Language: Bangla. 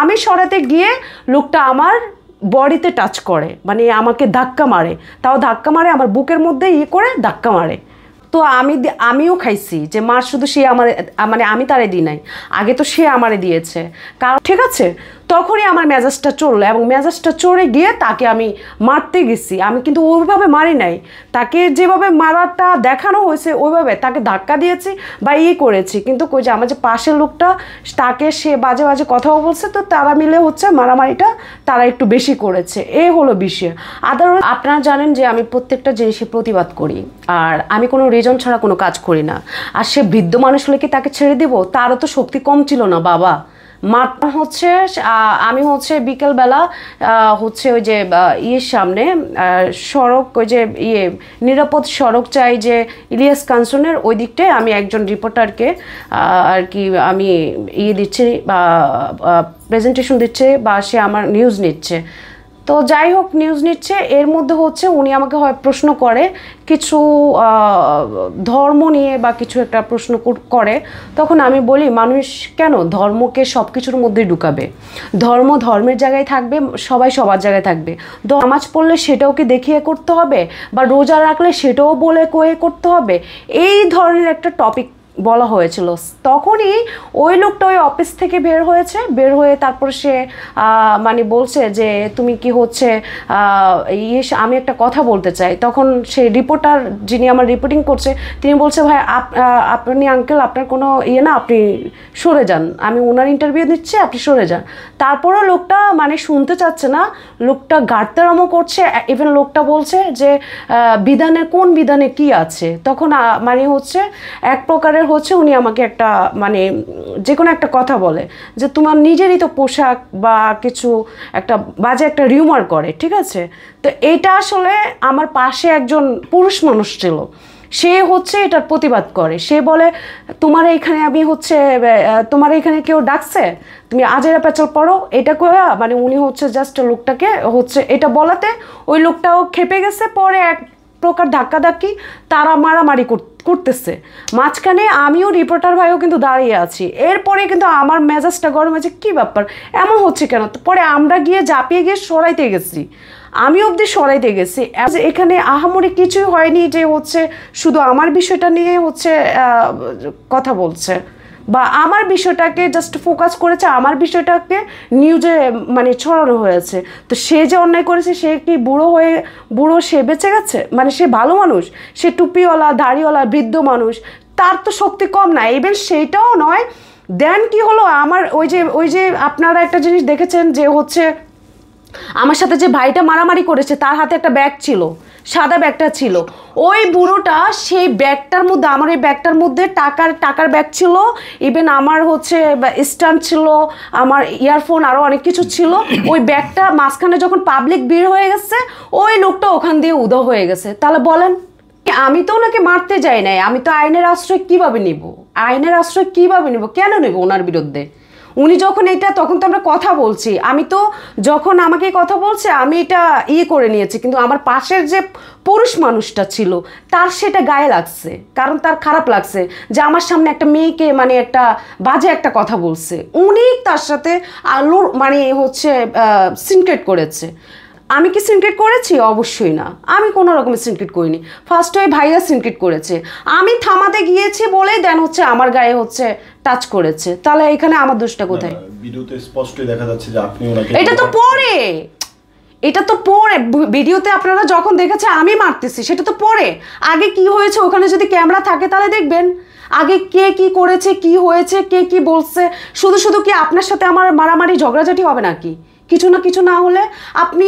আমি সরাতে গিয়ে লোকটা আমার বডিতে টাচ করে, মানে আমাকে ধাক্কা মারে, তাও ধাক্কা মারে আমার বুকের মধ্যে করে ধাক্কা মারে। তো আমিও খাইছি যে মার, শুধু সে আমার, মানে আমি তারে দিই নাই, আগে তো সে আমারে দিয়েছে। কারণ ঠিক আছে, তখনই আমার মেজাজটা চললো এবং মেজাজটা চড়ে গিয়ে তাকে আমি মারতে গেছি। আমি কিন্তু ওইভাবে মারি নাই, তাকে যেভাবে মারাটা দেখানো হয়েছে ওইভাবে তাকে ধাক্কা দিয়েছি বা করেছি। কিন্তু কই যে আমার যে পাশের লোকটা, তাকে সে বাজে বাজে কথাও বলছে, তো তারা মিলে হচ্ছে মারামারিটা তারা একটু বেশি করেছে, এই হলো বিষয়। আদারওয়াইজ আপনারা জানেন যে আমি প্রত্যেকটা জিনিসে প্রতিবাদ করি, আর আমি কোনো রিজন ছাড়া কোনো কাজ করি না। আর সে বৃদ্ধ মানুষ হলে কি তাকে ছেড়ে দিব? তারও তো শক্তি কম ছিল না বাবা। মাত্র হচ্ছে আমি হচ্ছে বিকেলবেলা হচ্ছে ওই যে ইয়ের সামনে সড়ক, ওই যে নিরাপদ সড়ক চাই যে ইলিয়াস কাঞ্চনের ওই দিকটায় আমি একজন রিপোর্টারকে আর কি আমি দিচ্ছি বা প্রেজেন্টেশন দিচ্ছে বা সে আমার নিউজ নিচ্ছে। তো যাই হোক, নিউজ নিচ্ছে, এর মধ্যে হচ্ছে উনি আমাকে হয় প্রশ্ন করে কিছু ধর্ম নিয়ে বা কিছু একটা প্রশ্ন করে। তখন আমি বলি, মানুষ কেন ধর্মকে সব কিছুর মধ্যেই ঢুকাবে? ধর্ম ধর্মের জায়গায় থাকবে, সবাই সবার জায়গায় থাকবে। নামাজ পড়লে সেটাও কি দেখিয়ে করতে হবে, বা রোজা রাখলে সেটাও বলে কয়ে করতে হবে? এই ধরনের একটা টপিক বলা হয়েছিল। তখনই ওই লোকটা ওই অফিস থেকে বের হয়েছে, বের হয়ে তারপর সে মানে বলছে যে তুমি কি হচ্ছে আমি একটা কথা বলতে চাই। তখন সেই রিপোর্টার যিনি আমার রিপোর্টিং করছে তিনি বলছে, ভাই আপনি আঙ্কেল আপনার কোনো না, আপনি সরে যান, আমি ওনার ইন্টারভিউ দিচ্ছি, আপনি সরে যান। তারপরও লোকটা মানে শুনতে চাচ্ছে না, লোকটা গাড়তারামো করছে। ইভেন লোকটা বলছে যে বিধানে কোন বিধানে কি আছে। তখন মানে হচ্ছে এক প্রকারের হচ্ছে উনি আমাকে একটা মানে যে কোনো একটা কথা বলে যে তোমার নিজেরই তো পোশাক বা কিছু একটা বাজে একটা রিউমার করে, ঠিক আছে? তো এইটা আসলে আমার পাশে একজন পুরুষ মানুষ ছিল, সে হচ্ছে এটার প্রতিবাদ করে। সে বলে তোমার এখানে আমি হচ্ছে তোমার এখানে কেউ ডাকছে, তুমি আজেরা পেঁচাল পড়ো, এটা করে মানে উনি হচ্ছে জাস্ট লোকটাকে হচ্ছে এটা বলাতে ওই লোকটাও খেপে গেছে। পরে এক প্রকার ধাক্কাধাক্কি, তারা মারামারি করতেছে মাঝখানে, আমিও রিপোর্টার ভাইও কিন্তু দাঁড়িয়ে আছি। এরপরে কিন্তু আমার মেজাজটা গরম হয়েছে, কী ব্যাপার এমন হচ্ছে কেন? পরে আমরা গিয়ে ঝাঁপিয়ে গিয়ে সরাইতে গেছি, আমি অবধি সরাইতে গেছি। এখানে আহামরি কিছুই হয়নি যে হচ্ছে শুধু আমার বিষয়টা নিয়ে হচ্ছে কথা বলছে বা আমার বিষয়টাকে জাস্ট ফোকাস করেছে, আমার বিষয়টাকে নিউজে মানে ছড়ানো হয়েছে। তো সে যে অন্যায় করেছে, সে কি বুড়ো সে বেঁচে গেছে? মানে সে ভালো মানুষ, সে টুপিওয়ালা দাড়িওয়ালা বৃদ্ধ মানুষ, তার তো শক্তি কম না। ইভেন সেইটাও নয়, দেন কি হলো, আমার ওই যে আপনারা একটা জিনিস দেখেছেন যে হচ্ছে আমার সাথে যে ভাইটা মারামারি করেছে তার হাতে একটা ব্যাগ ছিল, সাদা ব্যাগটা ছিল। ওই বুড়োটা সেই ব্যাগটার মধ্যে, আমার এই ব্যাগটার মধ্যে টাকার ব্যাগ ছিল, ইভেন আমার হচ্ছে স্ট্যান্ড ছিল, আমার ইয়ারফোন, আরও অনেক কিছু ছিল। ওই ব্যাগটা মাঝখানে যখন পাবলিক ভিড় হয়ে গেছে, ওই লোকটা ওখান দিয়ে উধাও হয়ে গেছে। তাহলে বলেন, আমি তো ওনাকে মারতে যাই নাই, আমি তো আইনের আশ্রয় কীভাবে নিব? আইনের আশ্রয় কীভাবে নিব, কেন নেব ওনার বিরুদ্ধে? উনি যখন এটা, তখন তো আমরা কথা বলছি, আমি তো যখন আমাকে কথা বলছে আমি এটা করে নিয়েছি, কিন্তু আমার পাশের যে পুরুষ মানুষটা ছিল তার সেটা গায়ে লাগছে, কারণ তার খারাপ লাগছে যে আমার সামনে একটা মেয়েকে মানে একটা বাজে একটা কথা বলছে। উনি তার সাথে আলোর মানে হচ্ছে সিনক্রেট করেছে। আমি কি সিনক্রেট করেছি? অবশ্যই না, আমি কোনো রকমের সিনক্রেট করিনি। ফার্স্ট ওই ভাইয়া সিনক্রেট করেছে, আমি থামাতে গিয়েছি বলেই দেন হচ্ছে আমার গায়ে হচ্ছে টাচ করেছে। তাহলে এখানে আমার দোষটা কোথায়? ভিডিওতে স্পষ্টই দেখা যাচ্ছে যে আপনি ওনাকে, এটা তো পরে ভিডিওতে আপনারা যখন দেখেছে আমি মারতেছি সেটা তো পরে। আগে কি হয়েছে ওখানে যদি ক্যামেরা থাকে তাহলে দেখবেন আগে কে কি করেছে, কি হয়েছে, কে কি বলছে। শুধু কি আপনার সাথে আমার মারামারি ঝগড়াঝাটি হবে নাকি? কিছু না হলে আপনি